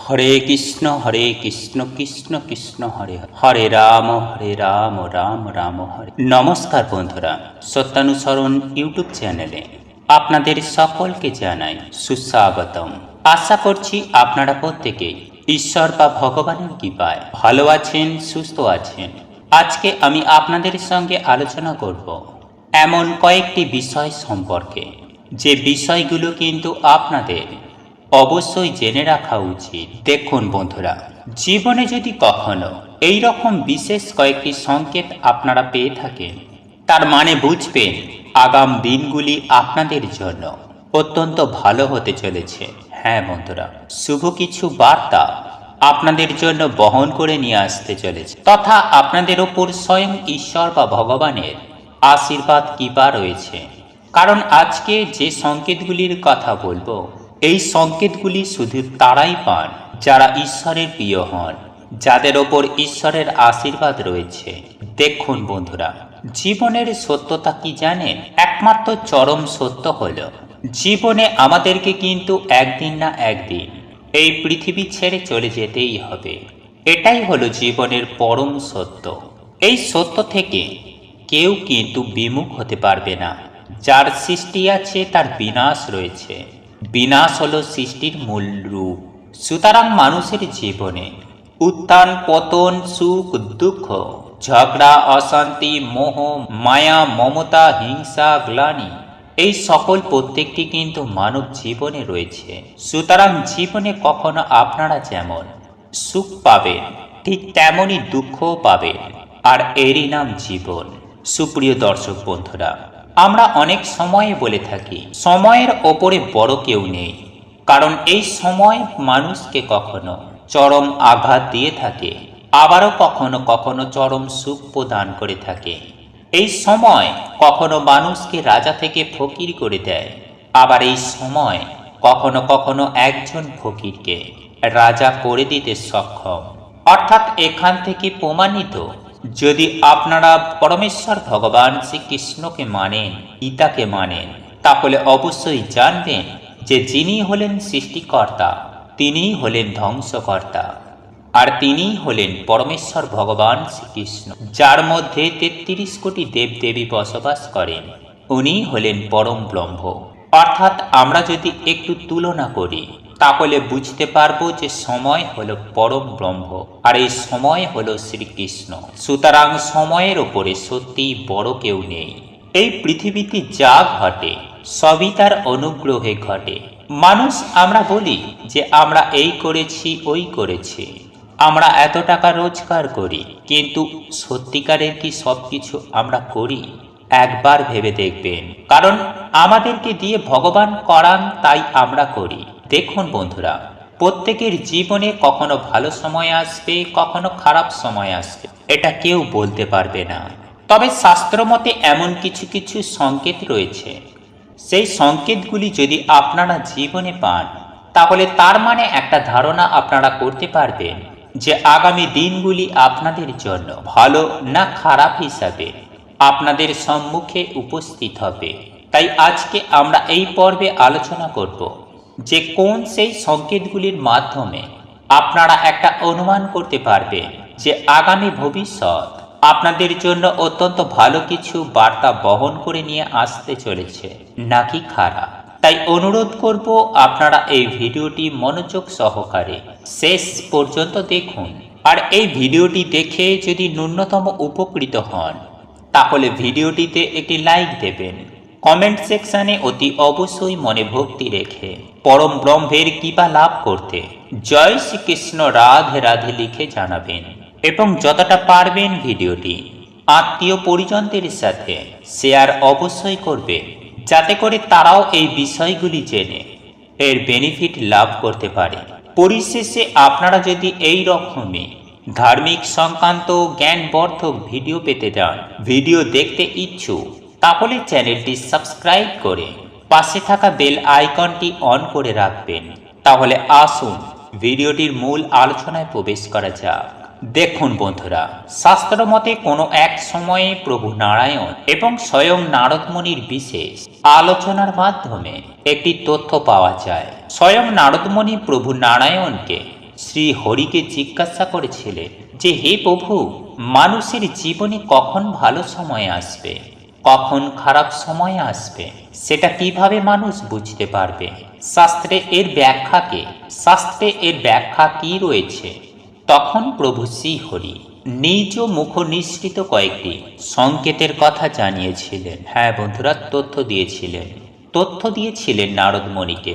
হরে কৃষ্ণ কৃষ্ণ কৃষ্ণ হরে হরে, হরে রাম রাম রাম হরে। নমস্কার বন্ধুরা, সত্যানুসরণ ইউটিউব চ্যানেলে আপনাদের সকলকে জানাই সুস্বাগতম। আশা করছি আপনারা প্রত্যেকেই ঈশ্বর বা ভগবানের কৃপায় ভালো আছেন, সুস্থ আছেন। আজকে আমি আপনাদের সঙ্গে আলোচনা করব এমন কয়েকটি বিষয় সম্পর্কে, যে বিষয়গুলো কিন্তু আপনাদের অবশ্যই জেনে রাখা উচিত। দেখুন বন্ধুরা, জীবনে যদি কখনো এই রকম বিশেষ কয়েকটি সংকেত আপনারা পেয়ে থাকেন, তার মানে বুঝবেন আগাম দিনগুলি আপনাদের জন্য অত্যন্ত ভালো হতে চলেছে। হ্যাঁ বন্ধুরা, শুভ কিছু বার্তা আপনাদের জন্য বহন করে নিয়ে আসতে চলেছে, তথা আপনাদের ওপর স্বয়ং ঈশ্বর বা ভগবানের আশীর্বাদ কৃপা রয়েছে। কারণ আজকে যে সংকেতগুলির কথা বলবো, এই সংকেতগুলি শুধু তারাই পান যারা ঈশ্বরের প্রিয় হন, যাদের ওপর ঈশ্বরের আশীর্বাদ রয়েছে। দেখুন বন্ধুরা, জীবনের সত্যতা কি জানেন? একমাত্র চরম সত্য হলো, জীবনে আমাদেরকে কিন্তু একদিন না একদিন এই পৃথিবী ছেড়ে চলে যেতেই হবে। এটাই হলো জীবনের পরম সত্য। এই সত্য থেকে কেউ কিন্তু বিমুখ হতে পারবে না। যার সৃষ্টি আছে তার বিনাশ রয়েছে। বিনাশ হলো সৃষ্টির মূল রূপ। সুতরাং মানুষের জীবনে উত্থান পতন, সুখ দুঃখ, ঝগড়া অশান্তি, মোহ মায়া, মমতা, হিংসা, গ্লানি, এই সকল প্রত্যেকটি কিন্তু মানব জীবনে রয়েছে। সুতরাং জীবনে কখনো আপনারা যেমন সুখ পাবেন, ঠিক তেমনই দুঃখও পাবেন, আর এরই নাম জীবন। সুপ্রিয় দর্শক বন্ধুরা, আমরা অনেক সময় বলে থাকি সময়ের ওপরে বড় কেউ নেই, কারণ এই সময় মানুষকে কখনো চরম আঘাত দিয়ে থাকে, আবারও কখনো কখনো চরম সুখ প্রদান করে থাকে। এই সময় কখনো মানুষকে রাজা থেকে ফকির করে দেয়, আবার এই সময় কখনো কখনো একজন ফকিরকে রাজা করে দিতে সক্ষম। অর্থাৎ এখান থেকে প্রমাণিত, যদি আপনারা পরমেশ্বর ভগবান শ্রীকৃষ্ণকে মানেন, গীতাকে মানেন, তাহলে অবশ্যই জানবেন যে যিনি হলেন সৃষ্টিকর্তা, তিনিই হলেন ধ্বংসকর্তা, আর তিনিই হলেন পরমেশ্বর ভগবান শ্রীকৃষ্ণ, যার মধ্যে ৩৩ কোটি দেবদেবী বসবাস করেন। উনিই হলেন পরম ব্রহ্ম। অর্থাৎ আমরা যদি একটু তুলনা করি, তাহলে বুঝতে পারবো যে সময় হলো পরম ব্রহ্ম, আর এই সময় হলো শ্রীকৃষ্ণ। সুতরাং সময়ের ওপরে সত্যিই বড় কেউ নেই। এই পৃথিবীতে যা ঘটে সবই তার অনুগ্রহে ঘটে। মানুষ আমরা বলি যে আমরা এই করেছি, ওই করেছি, আমরা এত টাকা রোজগার করি, কিন্তু সত্যিকারের কি সবকিছু আমরা করি? একবার ভেবে দেখবেন, কারণ আমাদেরকে দিয়ে ভগবান করান, তাই আমরা করি। দেখুন বন্ধুরা, প্রত্যেকের জীবনে কখনো ভালো সময় আসবে, কখনো খারাপ সময় আসবে, এটা কেউ বলতে পারবে না। তবে শাস্ত্র মতে এমন কিছু কিছু সংকেত রয়েছে, সেই সংকেতগুলি যদি আপনারা জীবনে পান, তাহলে তার মানে একটা ধারণা আপনারা করতে পারবেন যে আগামী দিনগুলি আপনাদের জন্য ভালো না খারাপ হিসাবে আপনাদের সম্মুখে উপস্থিত হবে। তাই আজকে আমরা এই পর্বে আলোচনা করব যে কোন সেই সংকেতগুলির মাধ্যমে আপনারা একটা অনুমান করতে পারবেন যে আগামী ভবিষ্যৎ আপনাদের জন্য অত্যন্ত ভালো কিছু বার্তা বহন করে নিয়ে আসতে চলেছে, নাকি খারাপ। তাই অনুরোধ করব আপনারা এই ভিডিওটি মনোযোগ সহকারে শেষ পর্যন্ত দেখুন। আর এই ভিডিওটি দেখে যদি ন্যূনতম উপকৃত হন, তাহলে ভিডিওটিতে একটি লাইক দেবেন। কমেন্ট সেকশনে অতি অবশ্যই মনে ভক্তি রেখে পরম ব্রহ্মের কৃপা লাভ করতে জয় শ্রীকৃষ্ণ রাধে রাধে লিখে জানাবেন, এবং যতটা পারবেন ভিডিওটি আত্মীয় পরিজনদের সাথে শেয়ার অবশ্যই করবেন, যাতে করে তারাও এই বিষয়গুলি জেনে এর বেনিফিট লাভ করতে পারে। পরিশেষে আপনারা যদি এই রকমই ধার্মিক সংক্রান্ত জ্ঞানবর্ধক ভিডিও পেতে চান, ভিডিও দেখতে ইচ্ছুক, তাহলে চ্যানেলটি সাবস্ক্রাইব করে পাশে থাকা বেল আইকনটি অন করে রাখবেন। তাহলে আসুন ভিডিওটির মূল আলোচনায় প্রবেশ করা যাক। দেখুন বন্ধুরা, শাস্ত্র মতে কোনো এক সময়ে প্রভু নারায়ণ এবং স্বয়ং নারদ মুনির বিশেষ আলোচনার মাধ্যমে একটি তথ্য পাওয়া যায়। স্বয়ং নারদ মুনি প্রভু নারায়ণকে শ্রী হরিকে জিজ্ঞাসা করেছিলেন যে হে প্রভু, মানুষের জীবনে কখন ভালো সময় আসবে, কখন খারাপ সময় আসবে, সেটা কিভাবে মানুষ বুঝতে পারবে? শাস্ত্রে এর ব্যাখ্যা কি রয়েছে? তখন প্রভু শ্রী হরি নিজ মুখ নিঃসৃত কয়েকটি সংকেতের কথা জানিয়েছিলেন। হ্যাঁ বন্ধুরা, তথ্য দিয়েছিলেন নারদ মুনিকে।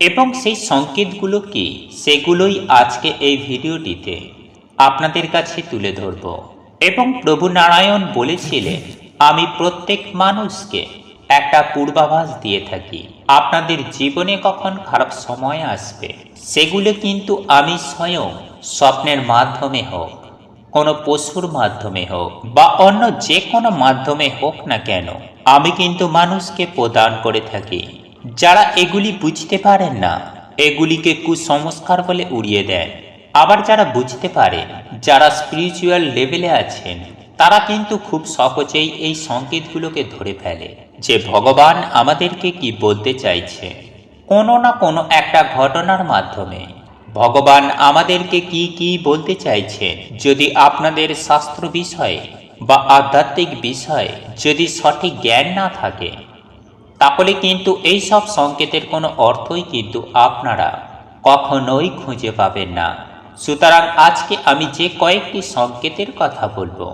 এবং সেই সংকেতগুলো কি, সেগুলোই আজকে এই ভিডিওটিতে আপনাদের কাছে তুলে ধরব। এবং প্রভু নারায়ণ বলেছিলেন, আমি প্রত্যেক মানুষকে একটা পূর্বাভাস দিয়ে থাকি। আপনাদের জীবনে কখন খারাপ সময় আসবে, সেগুলো কিন্তু আমি স্বয়ং স্বপ্নের মাধ্যমে হোক, কোনো পশুর মাধ্যমে হোক বা অন্য যে কোনো মাধ্যমে হোক না কেন, আমি কিন্তু মানুষকে প্রদান করে থাকি। যারা এগুলি বুঝতে পারেন না, এগুলিকে কুসংস্কার বলে উড়িয়ে দেন। আবার যারা বুঝতে পারেন, যারা স্পিরিচুয়াল লেভেলে আছেন, তারা কিন্তু খুব সহজেই এই সংকেতগুলোকে ধরে ফেলে যে ভগবান আমাদেরকে কি বলতে চাইছে। কোনো না কোনো একটা ঘটনার মাধ্যমে ভগবান আমাদেরকে কি বলতে চাইছেন। যদি আপনাদের শাস্ত্র বিষয়ে বা আধ্যাত্মিক বিষয়ে যদি সঠিক জ্ঞান না থাকে, তাহলে কিন্তু এই সব সংকেতের কোনো অর্থই কিন্তু আপনারা কখনোই খুঁজে পাবেন না। সুতরাং আজকে আমি যে কয়েকটি সংকেতের কথা বলবো,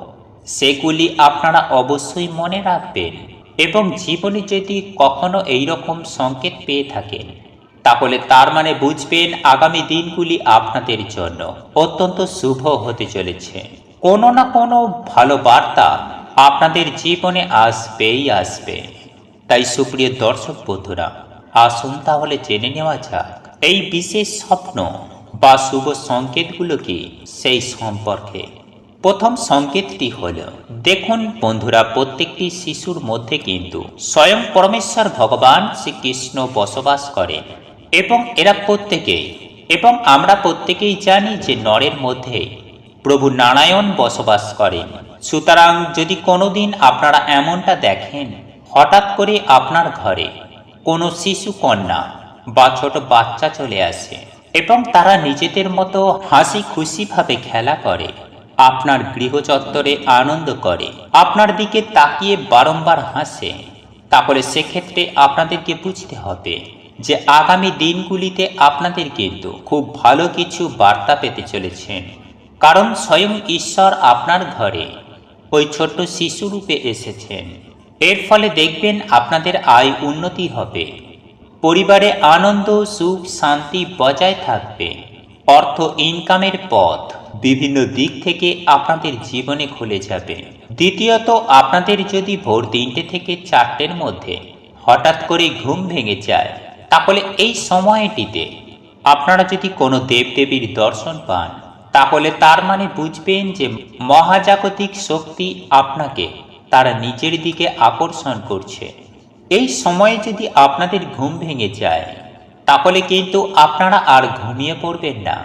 সেগুলি আপনারা অবশ্যই মনে রাখবেন। এবং জীবনে যদি কখনো এই রকম সংকেত পেয়ে থাকেন, তাহলে তার মানে বুঝবেন আগামী দিনগুলি আপনাদের জন্য অত্যন্ত শুভ হতে চলেছে। কোনো না কোনো ভালো বার্তা আপনাদের জীবনে আসবেই আসবে। তাই সুপ্রিয় দর্শক বন্ধুরা, আসুন তাহলে জেনে নেওয়া যাক এই বিশেষ স্বপ্ন বা শুভ সংকেতগুলো কি সেই সম্পর্কে। প্রথম সংকেতটি হল, দেখুন বন্ধুরা, প্রত্যেকটি শিশুর মধ্যে কিন্তু স্বয়ং পরমেশ্বর ভগবান শ্রীকৃষ্ণ বসবাস করেন। এবং আমরা প্রত্যেকেই জানি যে নরের মধ্যে প্রভু নারায়ণ বসবাস করেন। সুতরাং যদি কোনোদিন আপনারা এমনটা দেখেন, হঠাৎ করে আপনার ঘরে কোনো শিশু কন্যা বা ছোট বাচ্চা চলে আসে এবং তারা নিজেদের মতো হাসি খুশিভাবে খেলা করে, আপনার গৃহ চত্বরে আনন্দ করে, আপনার দিকে তাকিয়ে বারংবার হাসে, তাহলে সেক্ষেত্রে আপনাদেরকে বুঝতে হবে যে আগামী দিনগুলিতে আপনাদের কিন্তু খুব ভালো কিছু বার্তা পেতে চলেছেন। কারণ স্বয়ং ঈশ্বর আপনার ঘরে ওই ছোট্ট শিশুরূপে এসেছেন। এর ফলে দেখবেন আপনাদের আয় উন্নতি হবে, পরিবারে আনন্দ সুখ শান্তি বজায় থাকবে, অর্থ ইনকামের পথ বিভিন্ন দিক থেকে আপনাদের জীবনে খুলে যাবে। দ্বিতীয়ত, আপনাদের যদি ভোর 3টে থেকে 4টের মধ্যে হঠাৎ করে ঘুম ভেঙে যায়, তাহলে এই সময়টিতে আপনারা যদি কোনো দেবদেবীর দর্শন পান, তাহলে তার মানে বুঝবেন যে মহাজাগতিক শক্তি আপনাকে তারা নিজের দিকে আকর্ষণ করছে। এই সময়ে যদি আপনাদের ঘুম ভেঙে যায়, তাহলে কিন্তু আপনারা আর ঘুমিয়ে পড়বেন না,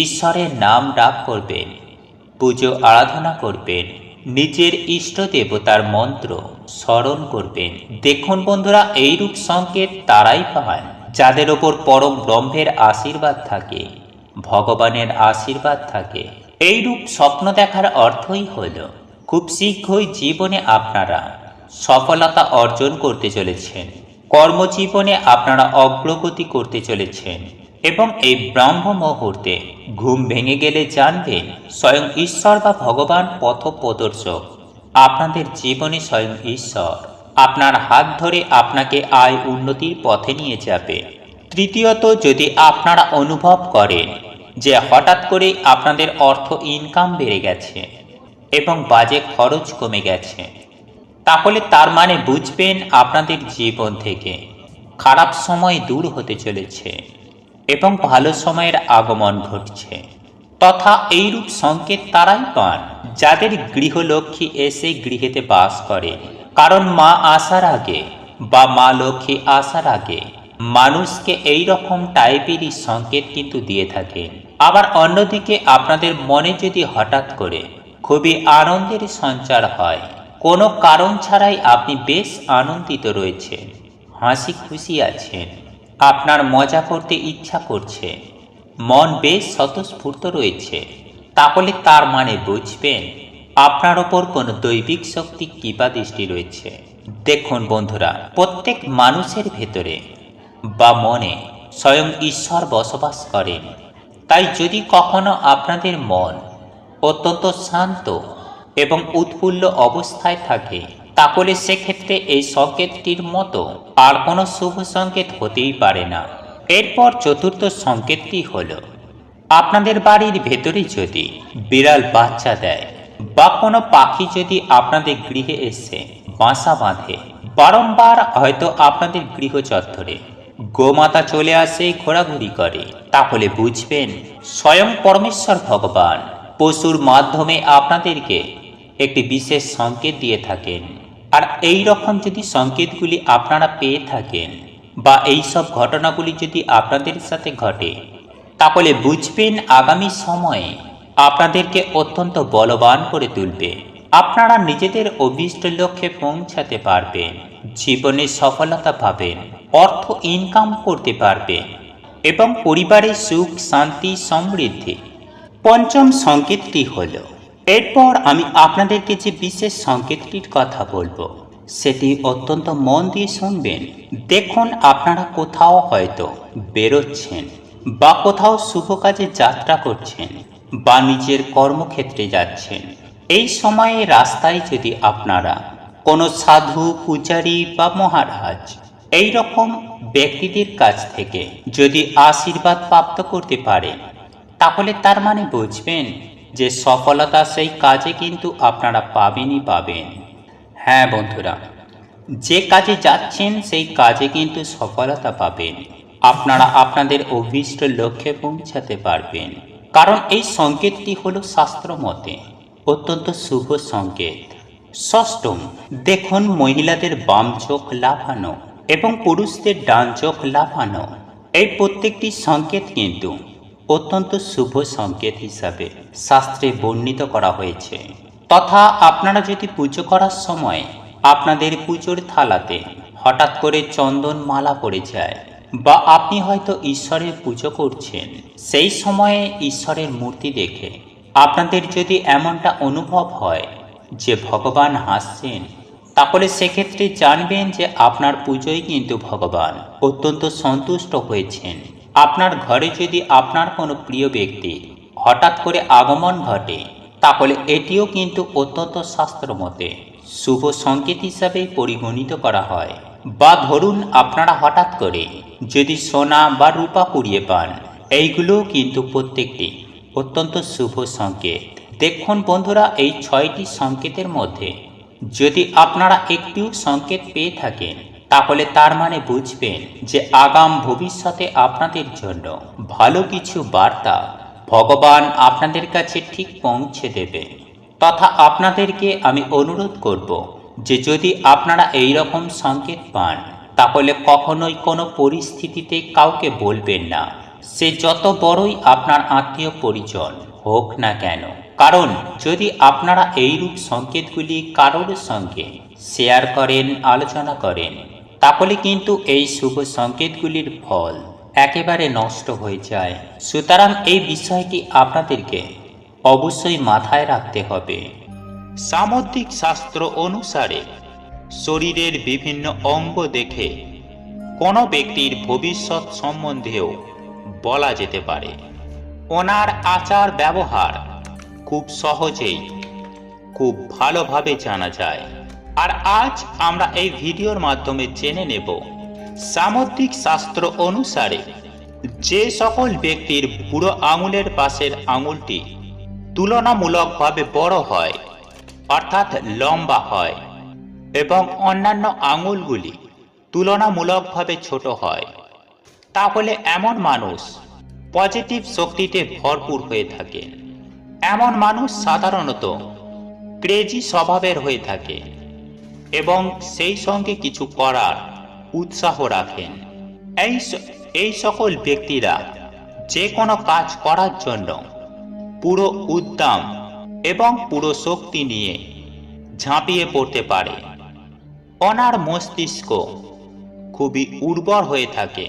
ঈশ্বরের নাম ডাক করবেন, পুজো আরাধনা করবেন, নিজের ইষ্ট দেবতার মন্ত্র স্মরণ করবেন। দেখুন বন্ধুরা, এইরূপ সংকেত তারাই পান যাদের ওপর পরম ব্রহ্মের আশীর্বাদ থাকে, ভগবানের আশীর্বাদ থাকে। এইরূপ স্বপ্ন দেখার অর্থই হল খুব শীঘ্রই জীবনে আপনারা সফলতা অর্জন করতে চলেছেন, কর্মজীবনে আপনারা অগ্রগতি করতে চলেছেন। এবং এই ব্রহ্ম মুহূর্তে ঘুম ভেঙে গেলে জানবেন স্বয়ং ঈশ্বর বা ভগবান পথ প্রদর্শক আপনাদের জীবনে স্বয়ং ঈশ্বর আপনার হাত ধরে আপনাকে আয় উন্নতির পথে নিয়ে যাবে। তৃতীয়ত, যদি আপনারা অনুভব করেন যে হঠাৎ করে আপনাদের অর্থ ইনকাম বেড়ে গেছে এবং বাজে খরচ কমে গেছে, তাহলে তার মানে বুঝবেন আপনাদের জীবন থেকে খারাপ সময় দূর হতে চলেছে এবং ভালো সময়ের আগমন ঘটছে। তথা এইরূপ সংকেত তারাই পান যাদের গৃহলক্ষ্মী এসে গৃহেতে বাস করে। কারণ মা আসার আগে বা মা লক্ষ্মী আসার আগে মানুষকে এই রকম টাইপেরই সংকেত কিন্তু দিয়ে থাকেন। আবার অন্যদিকে আপনাদের মনে যদি হঠাৎ করে খুবই আনন্দের সঞ্চার হয়, কোনো কারণ ছাড়াই আপনি বেশ আনন্দিত রয়েছেন, হাসি খুশি আছেন, আপনার মজা করতে ইচ্ছা করছে, মন বেশ স্বতঃস্ফূর্ত রয়েছে, তাহলে তার মানে বুঝবেন আপনার ওপর কোনো দৈবিক শক্তি কৃপা দৃষ্টি রয়েছে। দেখুন বন্ধুরা, প্রত্যেক মানুষের ভেতরে বা মনে স্বয়ং ঈশ্বর বসবাস করেন। তাই যদি কখনো আপনাদের মন অত্যন্ত শান্ত এবং উৎফুল্ল অবস্থায় থাকে, তাহলে সেক্ষেত্রে এই সংকেতটির মতো আর কোনো শুভ সংকেত হতেই পারে না। এরপর চতুর্থ সংকেতটি হলো, আপনাদের বাড়ির ভেতরে যদি বিড়াল বাচ্চা দেয় বা কোনো পাখি যদি আপনাদের গৃহে এসে বাসা বাঁধে, বারংবার হয়তো আপনাদের গৃহ চত্বরে গোমাতা চলে আসে, ঘোরাঘুরি করে, তাহলে বুঝবেন স্বয়ং পরমেশ্বর ভগবান পশুর মাধ্যমে আপনাদেরকে একটি বিশেষ সংকেত দিয়ে থাকেন। আর এই রকম যদি সংকেতগুলি আপনারা পেয়ে থাকেন বা এই সব ঘটনাগুলি যদি আপনাদের সাথে ঘটে, তাহলে বুঝবেন আগামী সময়ে আপনাদেরকে অত্যন্ত বলবান করে তুলবে। আপনারা নিজেদের অভীষ্ট লক্ষ্যে পৌঁছাতে পারবেন, জীবনে সফলতা পাবেন, অর্থ ইনকাম করতে পারবেন এবং পরিবারের সুখ শান্তি সমৃদ্ধি। পঞ্চম সংকেতটি হলো, এরপর আমি আপনাদেরকে যে বিশেষ সংকেতটির কথা বলবো সেটি অত্যন্ত মন দিয়ে শুনবেন। দেখুন, আপনারা কোথাও হয়তো বেরোচ্ছেন বা কোথাও শুভ কাজে যাত্রা করছেন বা নিজের কর্মক্ষেত্রে যাচ্ছেন। এই সময়ে রাস্তায় যদি আপনারা কোনো সাধু, পূজারী বা মহারাজ এই রকম ব্যক্তিদের কাছ থেকে যদি আশীর্বাদ প্রাপ্ত করতে পারেন, তাহলে তার মানে বুঝবেন যে সফলতা সেই কাজে কিন্তু আপনারা পাবেনই পাবেন। হ্যাঁ বন্ধুরা, যে কাজে যাচ্ছেন সেই কাজে কিন্তু সফলতা পাবেন। আপনারা আপনাদের অভীষ্ট লক্ষ্যে পৌঁছাতে পারবেন, কারণ এই সংকেতটি হলো শাস্ত্র মতে অত্যন্ত শুভ সংকেত। ষষ্ঠম, দেখুন, মহিলাদের বাম চোখ লাফানো এবং পুরুষদের ডান চোখ লাফানো, এই প্রত্যেকটি সংকেত কিন্তু অত্যন্ত শুভ সংকেত হিসাবে শাস্ত্রে বর্ণিত করা হয়েছে। তথা আপনারা যদি পুজো করার সময় আপনাদের পুজোর থালাতে হঠাৎ করে চন্দন মালা পড়ে যায় বা আপনি হয়তো ঈশ্বরের পুজো করছেন, সেই সময়ে ঈশ্বরের মূর্তি দেখে আপনাদের যদি এমনটা অনুভব হয় যে ভগবান হাসছেন, তাহলে সেক্ষেত্রে জানবেন যে আপনার পুজোয় কিন্তু ভগবান অত্যন্ত সন্তুষ্ট হয়েছেন। আপনার ঘরে যদি আপনার কোনো প্রিয় ব্যক্তি হঠাৎ করে আগমন ঘটে, তাহলে এটিও কিন্তু অত্যন্ত শাস্ত্রমতে শুভ সংকেত হিসাবে পরিগণিত করা হয়। বা ধরুন, আপনারা হঠাৎ করে যদি সোনা বা রূপা কুড়িয়ে পান, এইগুলোও কিন্তু প্রত্যেকটি অত্যন্ত শুভ সংকেত। দেখুন বন্ধুরা, এই 6টি সংকেতের মধ্যে যদি আপনারা একটিও সংকেত পেয়ে থাকেন, তাহলে তার মানে বুঝবেন যে আগাম ভবিষ্যতে আপনাদের জন্য ভালো কিছু বার্তা ভগবান আপনাদের কাছে ঠিক পৌঁছে দেবে। তথা আপনাদেরকে আমি অনুরোধ করব যে যদি আপনারা এই রকম সংকেত পান, তাহলে কখনোই কোনো পরিস্থিতিতে কাউকে বলবেন না, সে যত বড়ই আপনার আত্মীয় পরিজন হোক না কেন। কারণ যদি আপনারা এইরূপ সংকেতগুলি কারোর সঙ্গে শেয়ার করেন, আলোচনা করেন, তাহলে কিন্তু এই শুভ সংকেতগুলির ফল একেবারে নষ্ট হয়ে যায়। সুতরাং এই বিষয়টি আপনাদেরকে অবশ্যই মাথায় রাখতে হবে। সামুদ্রিক শাস্ত্র অনুসারে শরীরের বিভিন্ন অঙ্গ দেখে কোনো ব্যক্তির ভবিষ্যৎ সম্বন্ধেও বলা যেতে পারে। ওনার আচার ব্যবহার খুব সহজেই খুব ভালোভাবে জানা যায়। আর আজ আমরা এই ভিডিওর মাধ্যমে জেনে নেব সামুদ্রিক শাস্ত্র অনুসারে যে সকল ব্যক্তির বুড়ো আঙুলের পাশের আঙুলটি তুলনামূলকভাবে বড় হয়, অর্থাৎ লম্বা হয়, এবং অন্যান্য আঙুলগুলি তুলনামূলকভাবে ছোট হয়, তাহলে এমন মানুষ পজিটিভ শক্তিতে ভরপুর হয়ে থাকে। এমন মানুষ সাধারণত ক্রেজি স্বভাবের হয়ে থাকে এবং সেই সঙ্গে কিছু করার উৎসাহ রাখেন। এই সকল ব্যক্তিরা যে কোনো কাজ করার জন্য পুরো উদ্যম এবং পুরো শক্তি নিয়ে ঝাঁপিয়ে পড়তে পারে। ওনার মস্তিষ্ক খুবই উর্বর হয়ে থাকে,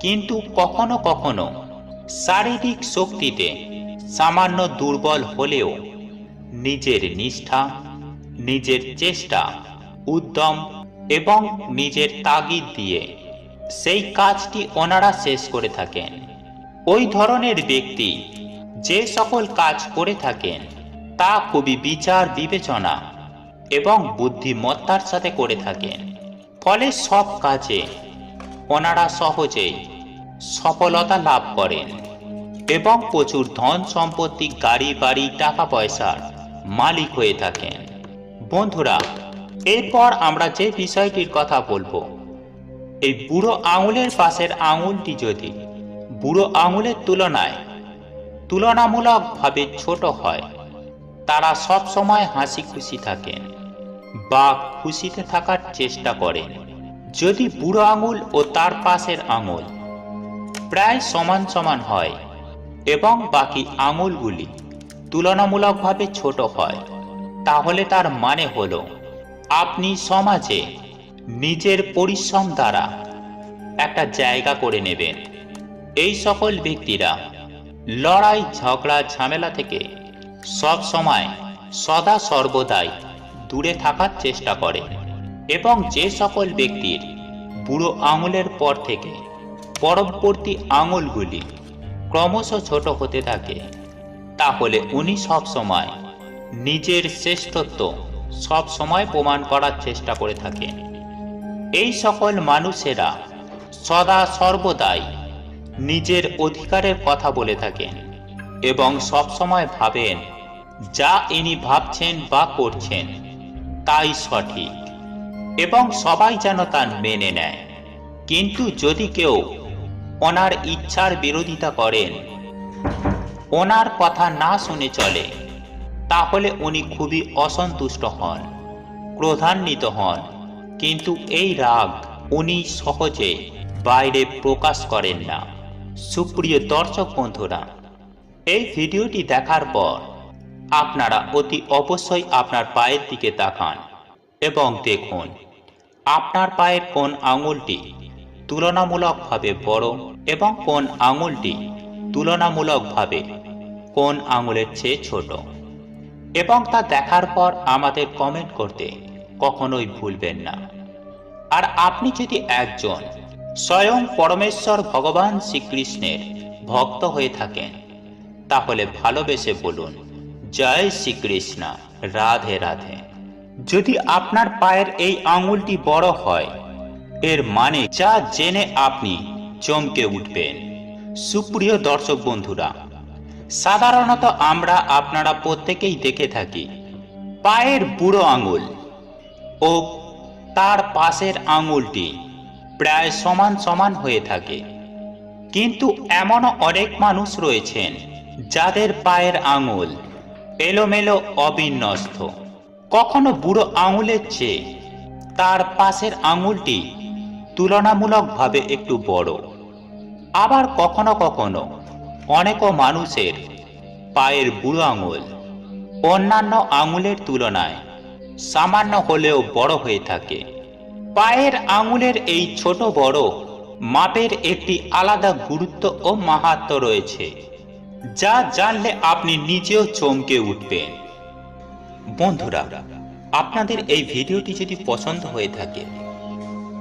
কিন্তু কখনো কখনো শারীরিক শক্তিতে সামান্য দুর্বল হলেও নিজের নিষ্ঠা, নিজের চেষ্টা, উদ্যম এবং নিজের তাগিদ দিয়ে সেই কাজটি ওনারা শেষ করে থাকেন। ওই ধরনের ব্যক্তি যে সকল কাজ করে থাকেন তা খুবই বিচার বিবেচনা এবং বুদ্ধিমত্তার সাথে করে থাকেন। ফলে সব কাজে ওনারা সহজেই সফলতা লাভ করেন এবং প্রচুর ধন সম্পত্তি, গাড়ি বাড়ি, টাকা পয়সার মালিক হয়ে থাকেন। বন্ধুরা, এরপর আমরা যে বিষয়টির কথা বলবো, এই বুড়ো আঙুলের পাশের আঙুলটি যদি বুড়ো আঙুলের তুলনামূলকভাবে ছোট হয়, তারা সব সময় হাসি খুশি থাকেন বা খুশিতে থাকার চেষ্টা করেন। যদি বুড়ো আঙুল ও তার পাশের আঙুল প্রায় সমান সমান হয় এবং বাকি আঙুলগুলি তুলনামূলকভাবে ছোট হয়, তাহলে তার মানে হলো আপনি সমাজে নিজের পরিশ্রম দ্বারা একটা জায়গা করে নেবেন। এই সকল ব্যক্তিরা লড়াই ঝগড়া ঝামেলা থেকে সব সময় সদা সর্বদাই দূরে থাকার চেষ্টা করে এবং যে সকল ব্যক্তির বুড়ো আঙুলের পর থেকে পরবর্তী আঙুলগুলি ক্রমশ ছোট হতে থাকে, তাহলে উনি সব সময় নিজের শ্রেষ্ঠত্ব সব সময় প্রমাণ করার চেষ্টা করে থাকেন। এই সকল মানুষেরা সদা সর্বদাই নিজের অধিকারের কথা বলে থাকেন এবং সব সময় ভাবেন যা ইনি ভাবছেন বা করছেন তাই সঠিক এবং সবাই যেন তা মেনে নেয়। কিন্তু যদি কেউ ওনার ইচ্ছার বিরোধিতা করেন, ওনার কথা না শুনে চলে, তাহলে উনি খুবই অসন্তুষ্ট হন, ক্রোধান্বিত হন। কিন্তু এই রাগ উনি সহজে বাইরে প্রকাশ করেন না। সুপ্রিয় দর্শক বন্ধুরা, এই ভিডিওটি দেখার পর আপনারা অতি অবশ্যই আপনার পায়ের দিকে তাকান এবং দেখুন আপনার পায়ের কোন আঙুলটি তুলনামূলকভাবে বড় এবং কোন আঙুলটি তুলনামূলকভাবে কোন আঙুলের চেয়ে ছোট, এবং তা দেখার পর আমাদের কমেন্ট করতে কখনোই ভুলবেন না। আর আপনি যদি একজন স্বয়ং পরমেশ্বর ভগবান শ্রীকৃষ্ণের ভক্ত হয়ে থাকেন, তাহলে ভালোবেসে বলুন জয় শ্রীকৃষ্ণ, রাধে রাধে। যদি আপনার পায়ের এই আঙুলটি বড় হয়, এর মানে যা জেনে আপনি চমকে উঠবেন। সুপ্রিয় দর্শক বন্ধুরা, সাধারণত আমরা আপনারা প্রত্যেকেই দেখে থাকি পায়ের বুড়ো আঙুল ও তার পাশের আঙুলটি প্রায় সমান সমান হয়ে থাকে। কিন্তু এমনও অনেক মানুষ রয়েছেন যাদের পায়ের আঙুল এলোমেলো, অবিন্যস্ত। কখনো বুড়ো আঙুলের চেয়ে তার পাশের আঙুলটি তুলনামূলকভাবে একটু বড়। আবার কখনো কখনো অনেক মানুষের পায়ের বুড়ো আঙুল অন্যান্য আঙুলের তুলনায় সামান্য হলেও বড় হয়ে থাকে। পায়ের আঙুলের এই ছোট বড় মাপের একটি আলাদা গুরুত্ব ও মাহাত্ম্য রয়েছে, যা জানলে আপনি নিজেও চমকে উঠবেন। বন্ধুরা, আপনাদের এই ভিডিওটি যদি পছন্দ হয়ে থাকে,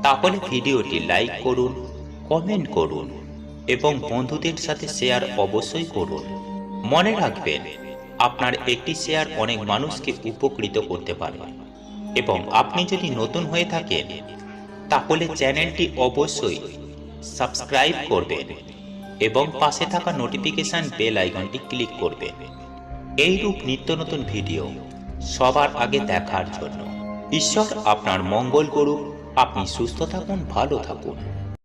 তাহলে ভিডিওটি লাইক করুন, কমেন্ট করুন এবং বন্ধুদের সাথে শেয়ার অবশ্যই করুন। মনে রাখবেন, আপনার একটি শেয়ার অনেক মানুষকে উপকৃত করতে পারে। এবং আপনি যদি নতুন হয়ে থাকেন, তাহলে চ্যানেলটি অবশ্যই সাবস্ক্রাইব করবেন এবং পাশে থাকা নোটিফিকেশন বেল আইকনটি ক্লিক করবেন এইরূপ নিত্য নতুন ভিডিও সবার আগে দেখার জন্য। ঈশ্বর আপনার মঙ্গল করুক। আপনি সুস্থ থাকুন, ভালো থাকুন।